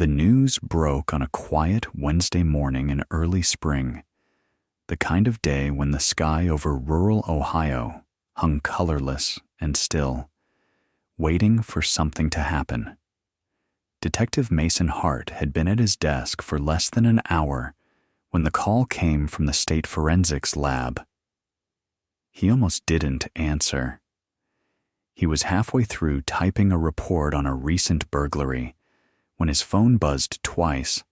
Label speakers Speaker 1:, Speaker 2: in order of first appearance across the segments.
Speaker 1: The news broke on a quiet Wednesday morning in early spring, the kind of day when the sky over rural Ohio hung colorless and still, waiting for something to happen. Detective Mason Hart had been at his desk for less than an hour when the call came from the state forensics lab. He almost didn't answer. He was halfway through typing a report on a recent burglary when his phone buzzed twice,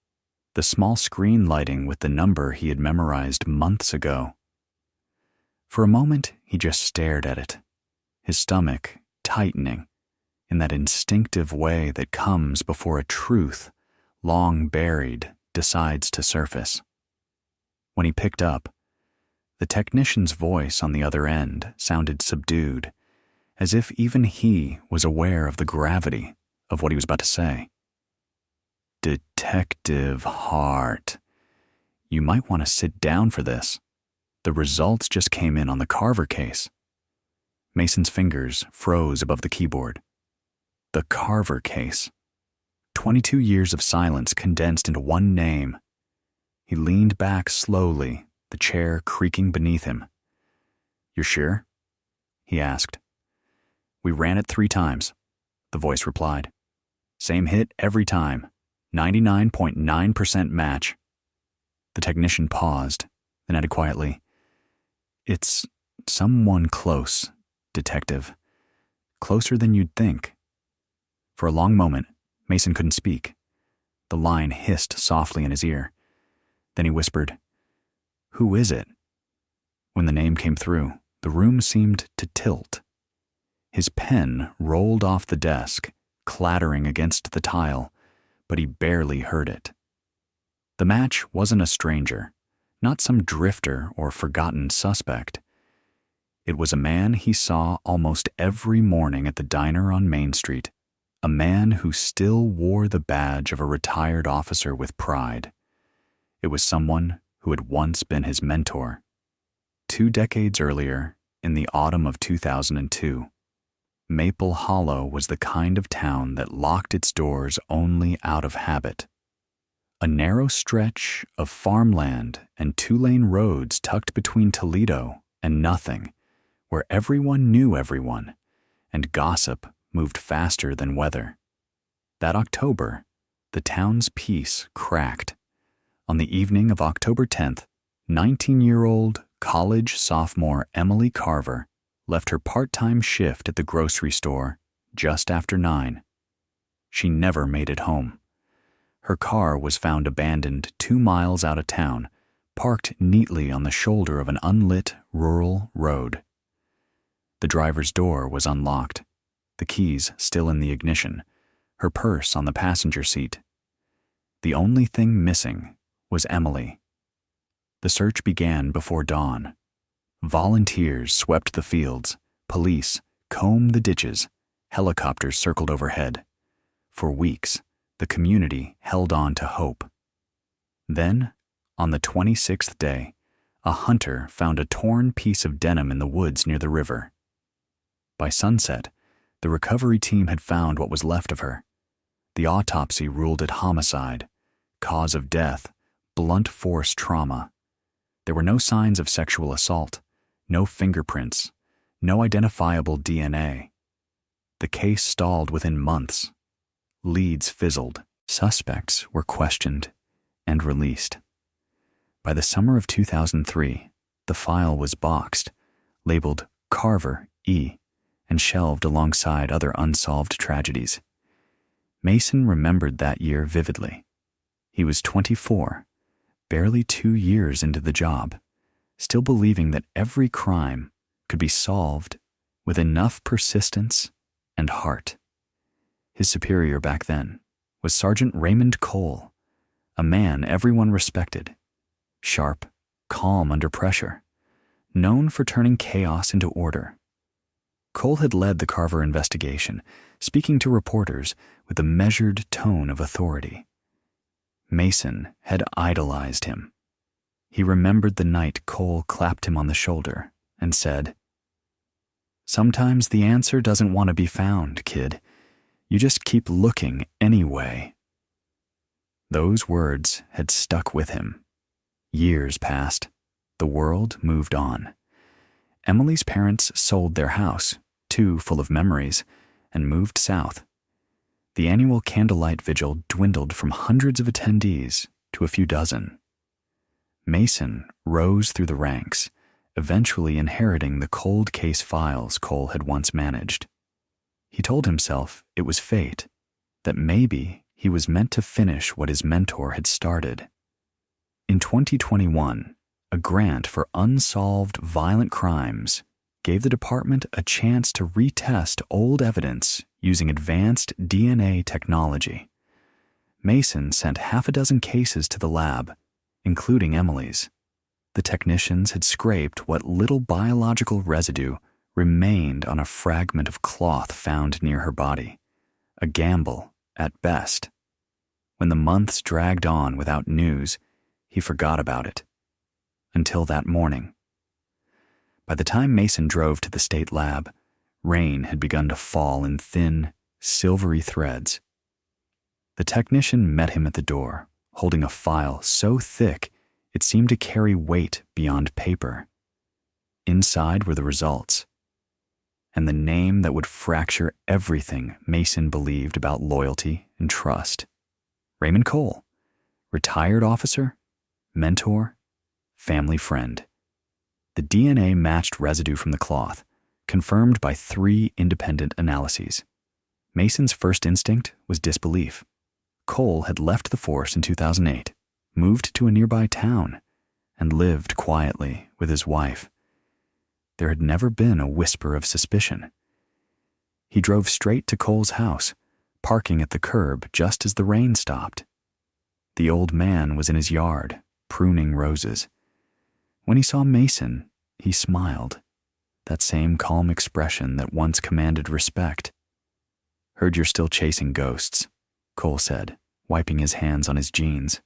Speaker 1: the small screen lighting with the number he had memorized months ago. For a moment, he just stared at it, his stomach tightening in that instinctive way that comes before a truth, long buried, decides to surface. When he picked up, the technician's voice on the other end sounded subdued, as if even he was aware of the gravity of what he was about to say. Detective Hart, you might want to sit down for this. The results just came in on the Carver case. Mason's fingers froze above the keyboard. The Carver case. 22 years of silence condensed into one name. He leaned back slowly, the chair creaking beneath him. "You're sure?" he asked. "We ran it 3 times," the voice replied. "Same hit every time. 99.9% match." The technician paused, then added quietly, "It's someone close, Detective. Closer than you'd think." For a long moment, Mason couldn't speak. The line hissed softly in his ear. Then he whispered, "Who is it?" When the name came through, the room seemed to tilt. His pen rolled off the desk, clattering against the tile, but he barely heard it. The match wasn't a stranger, not some drifter or forgotten suspect. It was a man he saw almost every morning at the diner on Main Street, a man who still wore the badge of a retired officer with pride. It was someone who had once been his mentor. 2 decades earlier, in the autumn of 2002, Maple Hollow was the kind of town that locked its doors only out of habit. A narrow stretch of farmland and 2-lane roads tucked between Toledo and nothing, where everyone knew everyone, and gossip moved faster than weather. That October, the town's peace cracked. On the evening of October 10th, 19-year-old college sophomore Emily Carver left her part-time shift at the grocery store just after 9. She never made it home. Her car was found abandoned 2 miles out of town, parked neatly on the shoulder of an unlit rural road. The driver's door was unlocked, the keys still in the ignition, her purse on the passenger seat. The only thing missing was Emily. The search began before dawn. Volunteers swept the fields, police combed the ditches, helicopters circled overhead. For weeks, the community held on to hope. Then, on the 26th day, a hunter found a torn piece of denim in the woods near the river. By sunset, the recovery team had found what was left of her. The autopsy ruled it homicide, cause of death, blunt force trauma. There were no signs of sexual assault, no fingerprints, no identifiable DNA. The case stalled within months. Leads fizzled, suspects were questioned and released. By the summer of 2003, the file was boxed, labeled Carver E, and shelved alongside other unsolved tragedies. Mason remembered that year vividly. He was 24, barely 2 years into the job, still believing that every crime could be solved with enough persistence and heart. His superior back then was Sergeant Raymond Cole, a man everyone respected, sharp, calm under pressure, known for turning chaos into order. Cole had led the Carver investigation, speaking to reporters with a measured tone of authority. Mason had idolized him. He remembered the night Cole clapped him on the shoulder and said, "Sometimes the answer doesn't want to be found, kid. You just keep looking anyway." Those words had stuck with him. Years passed. The world moved on. Emily's parents sold their house, too full of memories, and moved south. The annual candlelight vigil dwindled from hundreds of attendees to a few dozen. Mason rose through the ranks, eventually inheriting the cold case files Cole had once managed. He told himself it was fate, that maybe he was meant to finish what his mentor had started. In 2021, a grant for unsolved violent crimes gave the department a chance to retest old evidence using advanced DNA technology. Mason sent half a dozen cases to the lab, including Emily's. The technicians had scraped what little biological residue remained on a fragment of cloth found near her body. A gamble, at best. When the months dragged on without news, he forgot about it. Until that morning. By the time Mason drove to the state lab, rain had begun to fall in thin, silvery threads. The technician met him at the door, holding a file so thick it seemed to carry weight beyond paper. Inside were the results, and the name that would fracture everything Mason believed about loyalty and trust. Raymond Cole, retired officer, mentor, family friend. The DNA matched residue from the cloth, confirmed by 3 independent analyses. Mason's first instinct was disbelief. Cole had left the force in 2008, moved to a nearby town, and lived quietly with his wife. There had never been a whisper of suspicion. He drove straight to Cole's house, parking at the curb just as the rain stopped. The old man was in his yard, pruning roses. When he saw Mason, he smiled, that same calm expression that once commanded respect. "Heard you're still chasing ghosts," Cole said, wiping his hands on his jeans.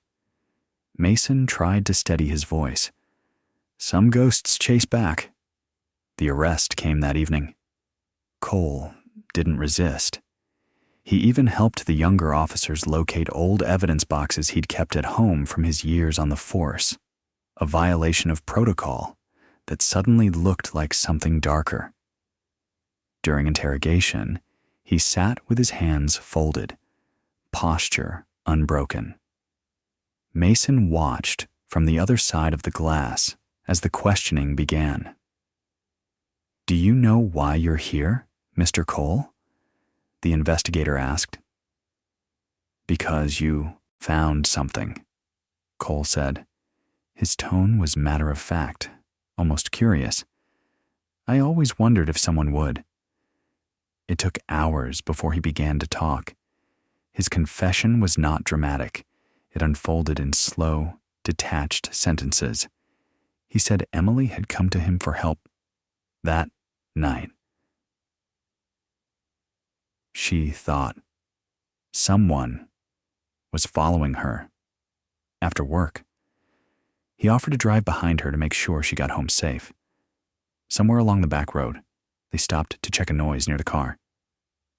Speaker 1: Mason tried to steady his voice. "Some ghosts chase back." The arrest came that evening. Cole didn't resist. He even helped the younger officers locate old evidence boxes he'd kept at home from his years on the force, a violation of protocol that suddenly looked like something darker. During interrogation, he sat with his hands folded, posture unbroken. Mason watched from the other side of the glass as the questioning began. "Do you know why you're here, Mr. Cole?" the investigator asked. "Because you found something," Cole said. His tone was matter-of-fact, almost curious. "I always wondered if someone would." It took hours before he began to talk. His confession was not dramatic. It unfolded in slow, detached sentences. He said Emily had come to him for help that night. She thought someone was following her after work. He offered to drive behind her to make sure she got home safe. Somewhere along the back road, they stopped to check a noise near the car.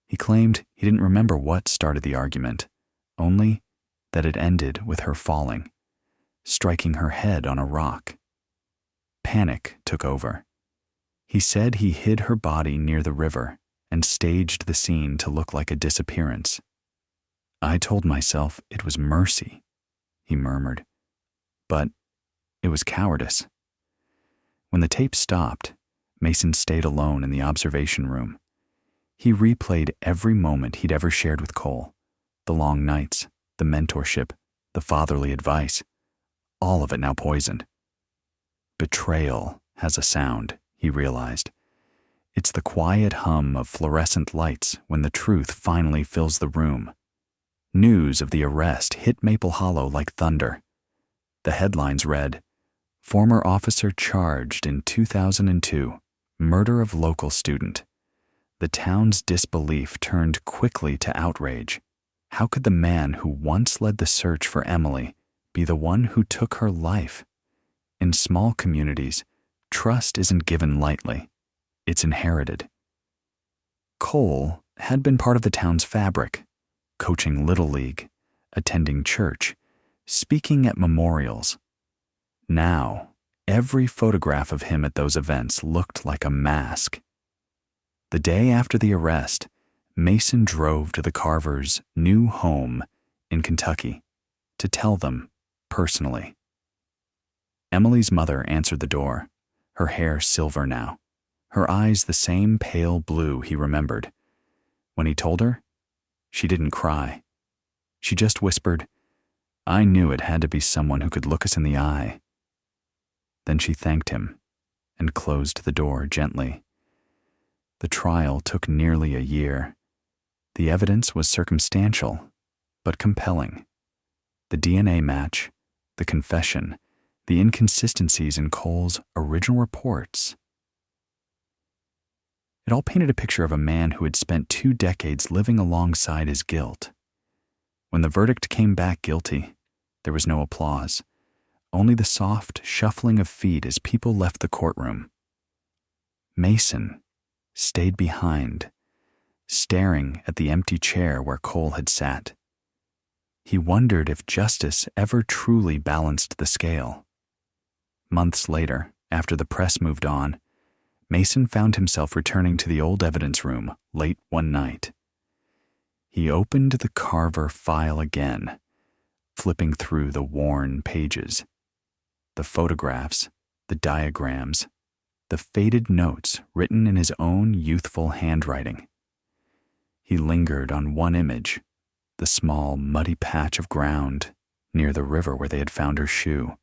Speaker 1: He claimed he didn't remember what started the argument, only that it ended with her falling, striking her head on a rock. Panic took over. He said he hid her body near the river and staged the scene to look like a disappearance. "I told myself it was mercy," he murmured, "but it was cowardice." When the tape stopped, Mason stayed alone in the observation room. He replayed every moment he'd ever shared with Cole, the long nights, the mentorship, the fatherly advice, all of it now poisoned. Betrayal has a sound, he realized. It's the quiet hum of fluorescent lights when the truth finally fills the room. News of the arrest hit Maple Hollow like thunder. The headlines read, "Former officer charged in 2002, murder of local student." The town's disbelief turned quickly to outrage. How could the man who once led the search for Emily be the one who took her life? In small communities, trust isn't given lightly. It's inherited. Cole had been part of the town's fabric, coaching Little League, attending church, speaking at memorials. Now, every photograph of him at those events looked like a mask. The day after the arrest, Mason drove to the Carvers' new home in Kentucky to tell them personally. Emily's mother answered the door, her hair silver now, her eyes the same pale blue he remembered. When he told her, she didn't cry. She just whispered, "I knew it had to be someone who could look us in the eye." Then she thanked him and closed the door gently. The trial took nearly a year. The evidence was circumstantial, but compelling. The DNA match, the confession, the inconsistencies in Cole's original reports. It all painted a picture of a man who had spent 2 decades living alongside his guilt. When the verdict came back guilty, there was no applause, only the soft shuffling of feet as people left the courtroom. Mason stayed behind, staring at the empty chair where Cole had sat. He wondered if justice ever truly balanced the scale. Months later, after the press moved on, Mason found himself returning to the old evidence room late one night. He opened the Carver file again, flipping through the worn pages. The photographs, the diagrams, the faded notes written in his own youthful handwriting. He lingered on one image, the small, muddy patch of ground near the river where they had found her shoe.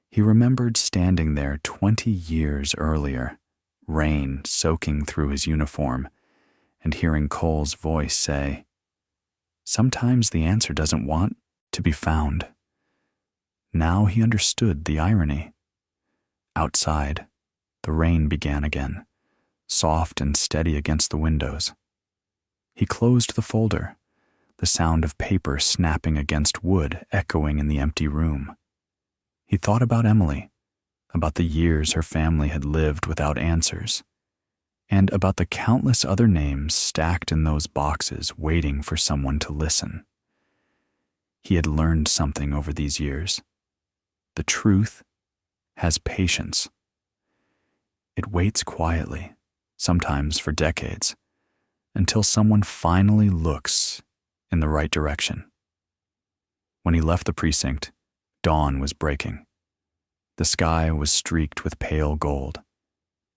Speaker 1: He remembered standing there 20 years earlier, rain soaking through his uniform, and hearing Cole's voice say, "Sometimes the answer doesn't want to be found." Now he understood the irony. Outside, the rain began again, soft and steady against the windows. He closed the folder, the sound of paper snapping against wood echoing in the empty room. He thought about Emily, about the years her family had lived without answers, and about the countless other names stacked in those boxes waiting for someone to listen. He had learned something over these years. The truth has patience. It waits quietly, sometimes for decades, until someone finally looks in the right direction. When he left the precinct, dawn was breaking. The sky was streaked with pale gold,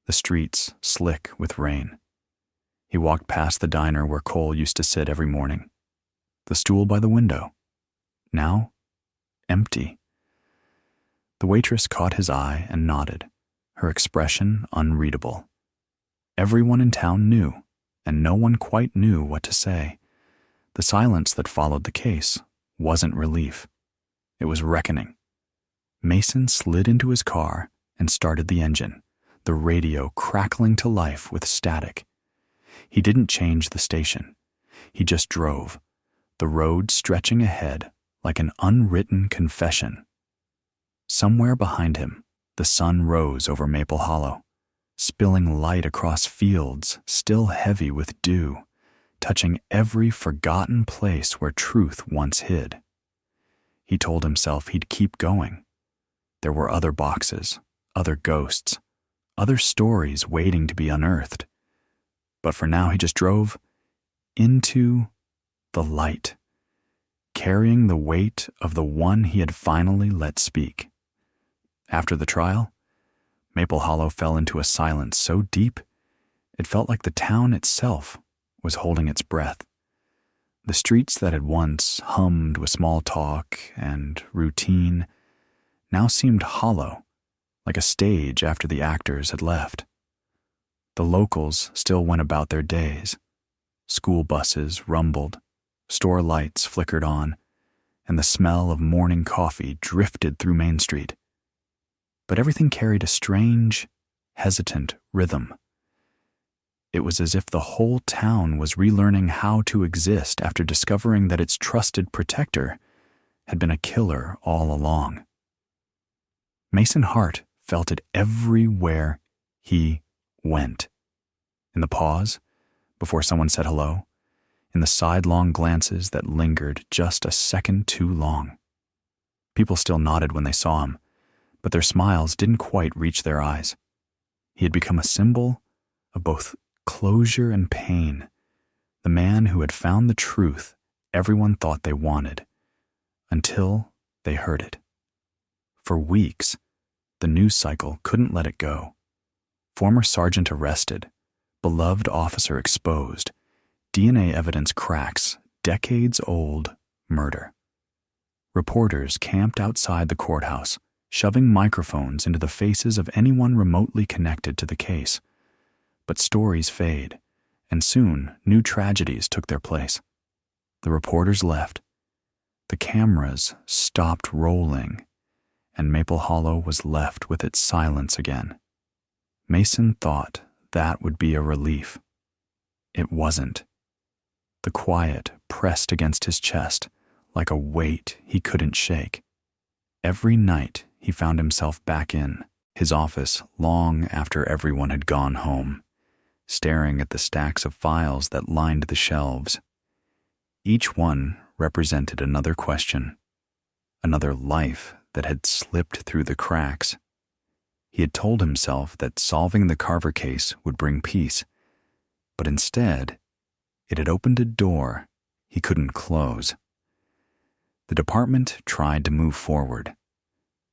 Speaker 1: the streets slick with rain. He walked past the diner where Cole used to sit every morning. The stool by the window, now empty. The waitress caught his eye and nodded, her expression unreadable. Everyone in town knew, and no one quite knew what to say. The silence that followed the case wasn't relief. It was reckoning. Mason slid into his car and started the engine, the radio crackling to life with static. He didn't change the station. He just drove, the road stretching ahead like an unwritten confession. Somewhere behind him, the sun rose over Maple Hollow, spilling light across fields still heavy with dew, touching every forgotten place where truth once hid. He told himself he'd keep going. There were other boxes, other ghosts, other stories waiting to be unearthed. But for now he just drove into the light, carrying the weight of the one he had finally let speak. After the trial, Maple Hollow fell into a silence so deep it felt like the town itself was holding its breath. The streets that had once hummed with small talk and routine now seemed hollow, like a stage after the actors had left. The locals still went about their days. School buses rumbled, store lights flickered on, and the smell of morning coffee drifted through Main Street. But everything carried a strange, hesitant rhythm. It was as if the whole town was relearning how to exist after discovering that its trusted protector had been a killer all along. Mason Hart felt it everywhere he went. In the pause, before someone said hello, in the sidelong glances that lingered just a second too long. People still nodded when they saw him, but their smiles didn't quite reach their eyes. He had become a symbol of both closure and pain, the man who had found the truth everyone thought they wanted, until they heard it. For weeks, the news cycle couldn't let it go. Former sergeant arrested, beloved officer exposed, DNA evidence cracks, decades-old murder. Reporters camped outside the courthouse, shoving microphones into the faces of anyone remotely connected to the case. But stories fade, and soon new tragedies took their place. The reporters left. The cameras stopped rolling, and Maple Hollow was left with its silence again. Mason thought that would be a relief. It wasn't. The quiet pressed against his chest like a weight he couldn't shake. Every night he found himself back in his office long after everyone had gone home, staring at the stacks of files that lined the shelves. Each one represented another question, another life that had slipped through the cracks. He had told himself that solving the Carver case would bring peace, but instead, it had opened a door he couldn't close. The department tried to move forward.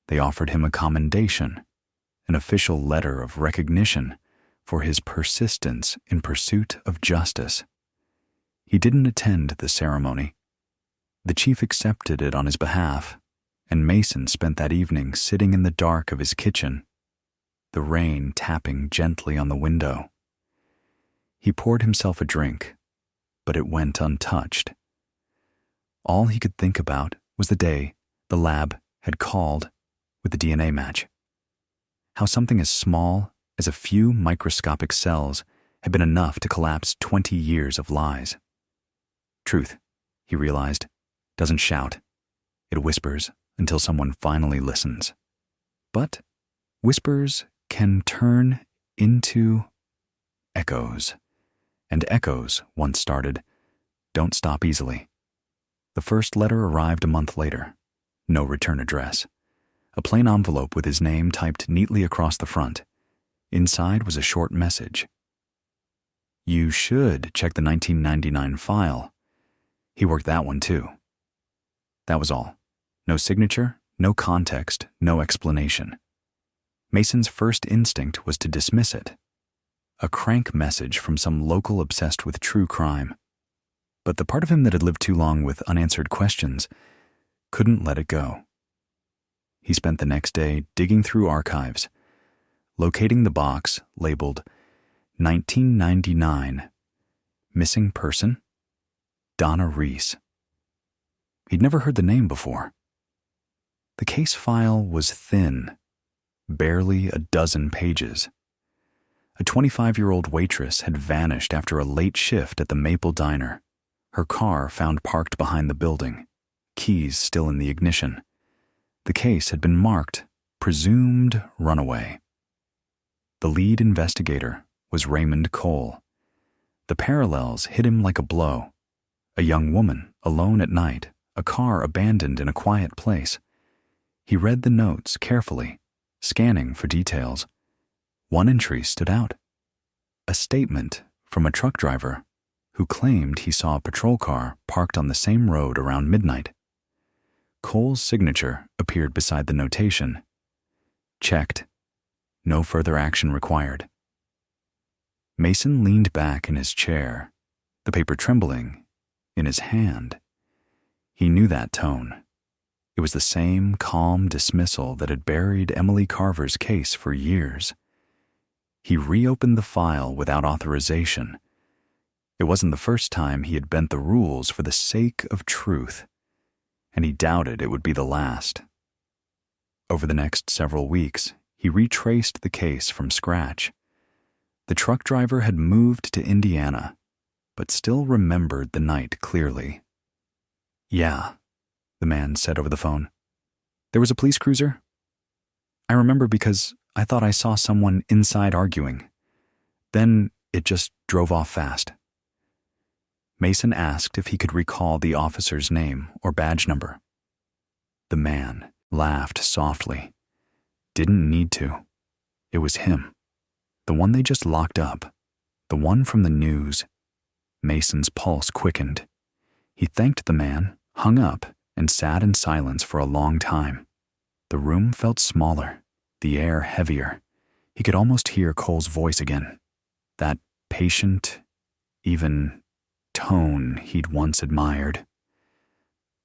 Speaker 1: They offered him a commendation, an official letter of recognition for his persistence in pursuit of justice. He didn't attend the ceremony. The chief accepted it on his behalf, and Mason spent that evening sitting in the dark of his kitchen, the rain tapping gently on the window. He poured himself a drink, but it went untouched. All he could think about was the day the lab had called with the DNA match. How something as small as a few microscopic cells had been enough to collapse 20 years of lies. Truth, he realized, doesn't shout. It whispers until someone finally listens. But whispers can turn into echoes. And echoes, once started, don't stop easily. The first letter arrived a month later. No return address. A plain envelope with his name typed neatly across the front. Inside was a short message. You should check the 1999 file. He worked that one too. That was all. No signature, no context, no explanation. Mason's first instinct was to dismiss it. A crank message from some local obsessed with true crime. But the part of him that had lived too long with unanswered questions couldn't let it go. He spent the next day digging through archives, locating the box labeled 1999, missing person, Donna Reese. He'd never heard the name before. The case file was thin, barely a dozen pages. A 25-year-old waitress had vanished after a late shift at the Maple Diner, her car found parked behind the building, keys still in the ignition. The case had been marked, presumed runaway. The lead investigator was Raymond Cole. The parallels hit him like a blow. A young woman, alone at night, a car abandoned in a quiet place. He read the notes carefully, scanning for details. One entry stood out. A statement from a truck driver who claimed he saw a patrol car parked on the same road around midnight. Cole's signature appeared beside the notation. Checked. No further action required. Mason leaned back in his chair, the paper trembling in his hand. He knew that tone. It was the same calm dismissal that had buried Emily Carver's case for years. He reopened the file without authorization. It wasn't the first time he had bent the rules for the sake of truth, and he doubted it would be the last. Over the next several weeks, he retraced the case from scratch. The truck driver had moved to Indiana, but still remembered the night clearly. Yeah, the man said over the phone. There was a police cruiser? I remember because I thought I saw someone inside arguing. Then it just drove off fast. Mason asked if he could recall the officer's name or badge number. The man laughed softly. Didn't need to. It was him. The one they just locked up. The one from the news. Mason's pulse quickened. He thanked the man, hung up, and sat in silence for a long time. The room felt smaller, the air heavier. He could almost hear Cole's voice again. That patient, even tone he'd once admired.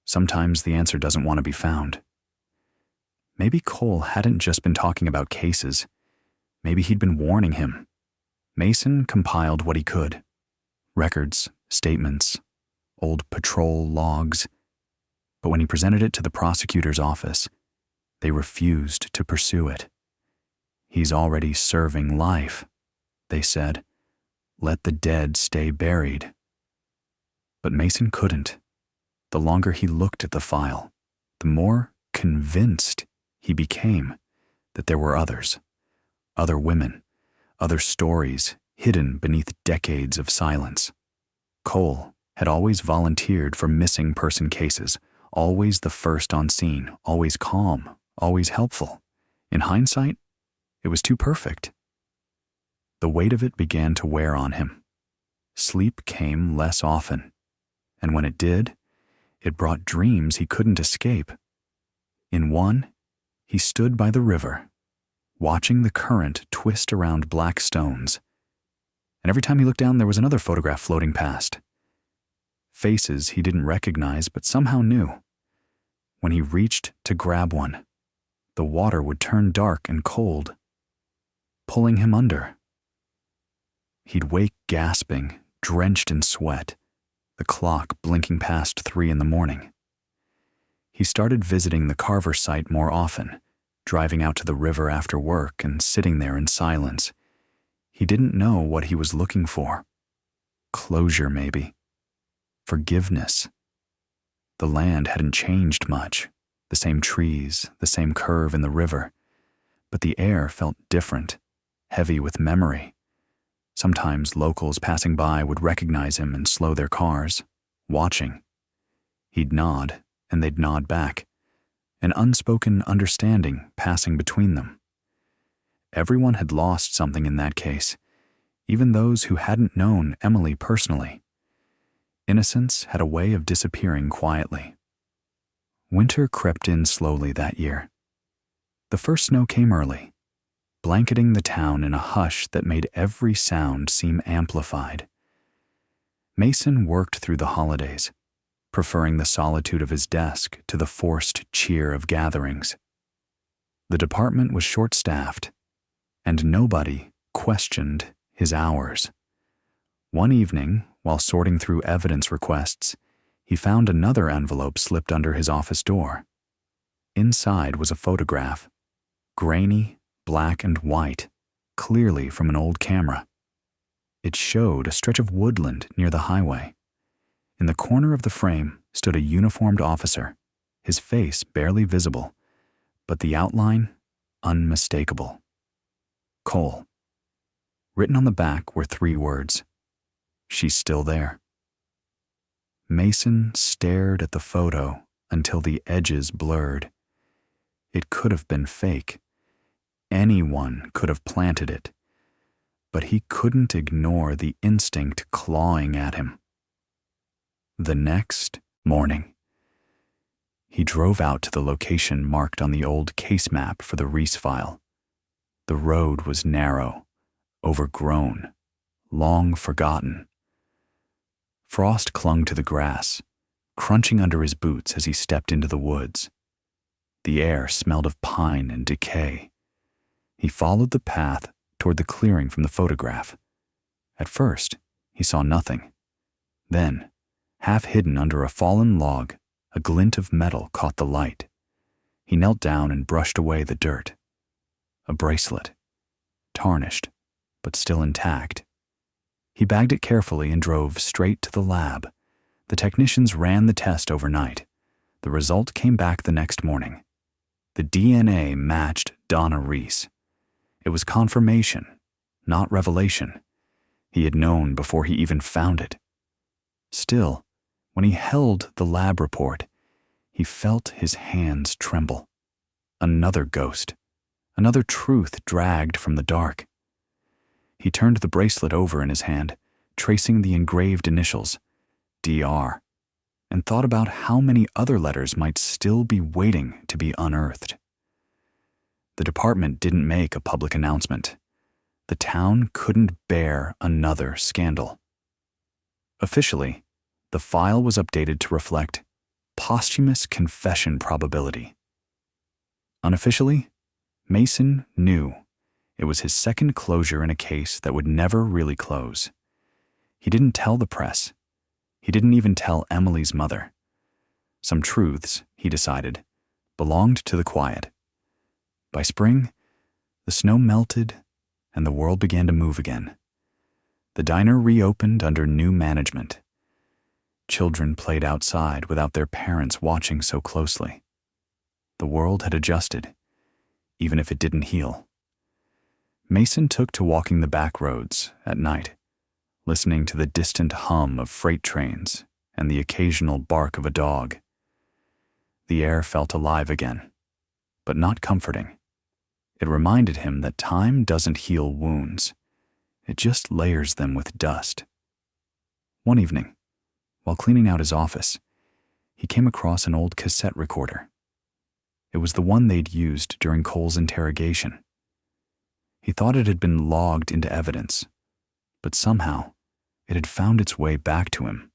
Speaker 1: Sometimes the answer doesn't want to be found. Maybe Cole hadn't just been talking about cases. Maybe he'd been warning him. Mason compiled what he could. Records, statements, old patrol logs. But when he presented it to the prosecutor's office, they refused to pursue it. He's already serving life, they said. Let the dead stay buried. But Mason couldn't. The longer he looked at the file, the more convinced he became that there were others, other women, other stories hidden beneath decades of silence. Cole had always volunteered for missing person cases, always the first on scene, always calm, always helpful. In hindsight, it was too perfect. The weight of it began to wear on him. Sleep came less often, and when it did, it brought dreams he couldn't escape. In one, he stood by the river, watching the current twist around black stones, and every time he looked down there was another photograph floating past. Faces he didn't recognize but somehow knew. When he reached to grab one, the water would turn dark and cold, pulling him under. He'd wake gasping, drenched in sweat, the clock blinking past 3 a.m. He started visiting the Carver site more often, driving out to the river after work and sitting there in silence. He didn't know what he was looking for. Closure, maybe. Forgiveness. The land hadn't changed much. The same trees, the same curve in the river. But the air felt different, heavy with memory. Sometimes locals passing by would recognize him and slow their cars, watching. He'd nod, and they'd nod back, an unspoken understanding passing between them. Everyone had lost something in that case, even those who hadn't known Emily personally. Innocence had a way of disappearing quietly. Winter crept in slowly that year. The first snow came early, blanketing the town in a hush that made every sound seem amplified. Mason worked through the holidays, preferring the solitude of his desk to the forced cheer of gatherings. The department was short-staffed, and nobody questioned his hours. One evening, while sorting through evidence requests, he found another envelope slipped under his office door. Inside was a photograph, grainy, black and white, clearly from an old camera. It showed a stretch of woodland near the highway. In the corner of the frame stood a uniformed officer, his face barely visible, but the outline unmistakable. Cole. Written on the back were 3 words. She's still there. Mason stared at the photo until the edges blurred. It could have been fake. Anyone could have planted it. But he couldn't ignore the instinct clawing at him. The next morning, he drove out to the location marked on the old case map for the Reese file. The road was narrow, overgrown, long forgotten. Frost clung to the grass, crunching under his boots as he stepped into the woods. The air smelled of pine and decay. He followed the path toward the clearing from the photograph. At first, he saw nothing. Then, half hidden under a fallen log, a glint of metal caught the light. He knelt down and brushed away the dirt. A bracelet, tarnished, but still intact. He bagged it carefully and drove straight to the lab. The technicians ran the test overnight. The result came back the next morning. The DNA matched Donna Reese. It was confirmation, not revelation. He had known before he even found it. Still, when he held the lab report, he felt his hands tremble. Another ghost, another truth dragged from the dark. He turned the bracelet over in his hand, tracing the engraved initials, DR, and thought about how many other letters might still be waiting to be unearthed. The department didn't make a public announcement. The town couldn't bear another scandal. Officially, the file was updated to reflect posthumous confession probability. Unofficially, Mason knew it was his second closure in a case that would never really close. He didn't tell the press. He didn't even tell Emily's mother. Some truths, he decided, belonged to the quiet. By spring, the snow melted and the world began to move again. The diner reopened under new management. Children played outside without their parents watching so closely. The world had adjusted, even if it didn't heal. Mason took to walking the back roads at night, listening to the distant hum of freight trains and the occasional bark of a dog. The air felt alive again, but not comforting. It reminded him that time doesn't heal wounds. It just layers them with dust. One evening, while cleaning out his office, he came across an old cassette recorder. It was the one they'd used during Cole's interrogation. He thought it had been logged into evidence, but somehow it had found its way back to him.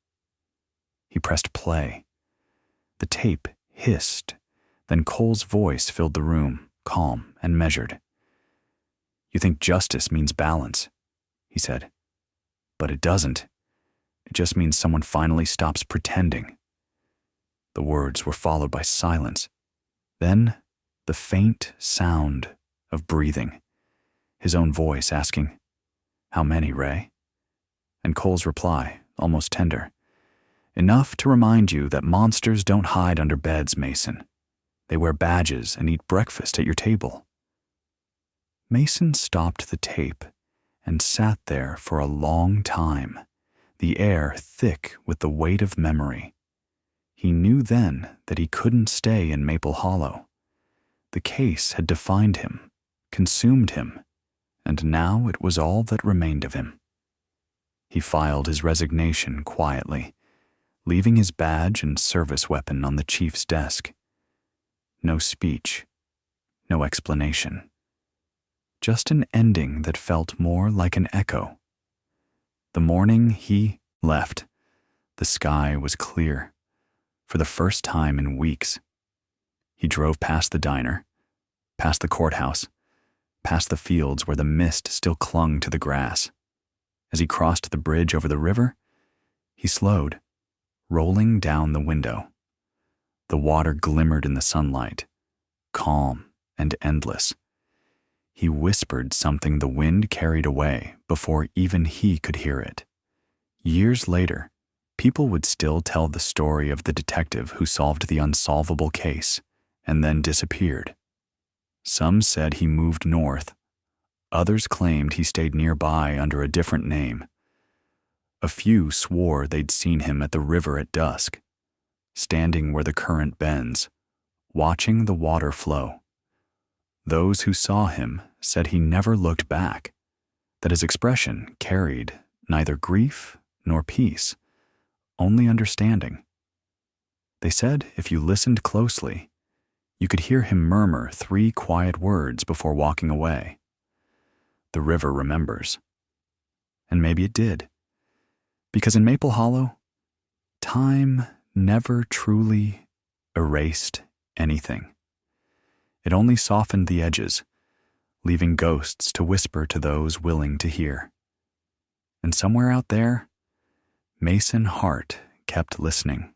Speaker 1: He pressed play. The tape hissed, then Cole's voice filled the room, calm and measured. "You think justice means balance," he said. "But it doesn't. It just means someone finally stops pretending." The words were followed by silence. Then, the faint sound of breathing. His own voice asking, "How many, Ray?" And Cole's reply, almost tender, "Enough to remind you that monsters don't hide under beds, Mason. They wear badges and eat breakfast at your table." Mason stopped the tape and sat there for a long time, the air thick with the weight of memory. He knew then that he couldn't stay in Maple Hollow. The case had defined him, consumed him, and now it was all that remained of him. He filed his resignation quietly, leaving his badge and service weapon on the chief's desk. No speech, no explanation. Just an ending that felt more like an echo. The morning he left, the sky was clear, for the first time in weeks. He drove past the diner, past the courthouse, past the fields where the mist still clung to the grass. As he crossed the bridge over the river, he slowed, rolling down the window. The water glimmered in the sunlight, calm and endless. He whispered something the wind carried away before even he could hear it. Years later, people would still tell the story of the detective who solved the unsolvable case and then disappeared. Some said he moved north. Others claimed he stayed nearby under a different name. A few swore they'd seen him at the river at dusk, standing where the current bends, watching the water flow. Those who saw him said he never looked back, that his expression carried neither grief nor peace, only understanding. They said if you listened closely, you could hear him murmur 3 quiet words before walking away. The river remembers. And maybe it did. Because in Maple Hollow, time never truly erased anything. It only softened the edges, leaving ghosts to whisper to those willing to hear. And somewhere out there, Mason Hart kept listening.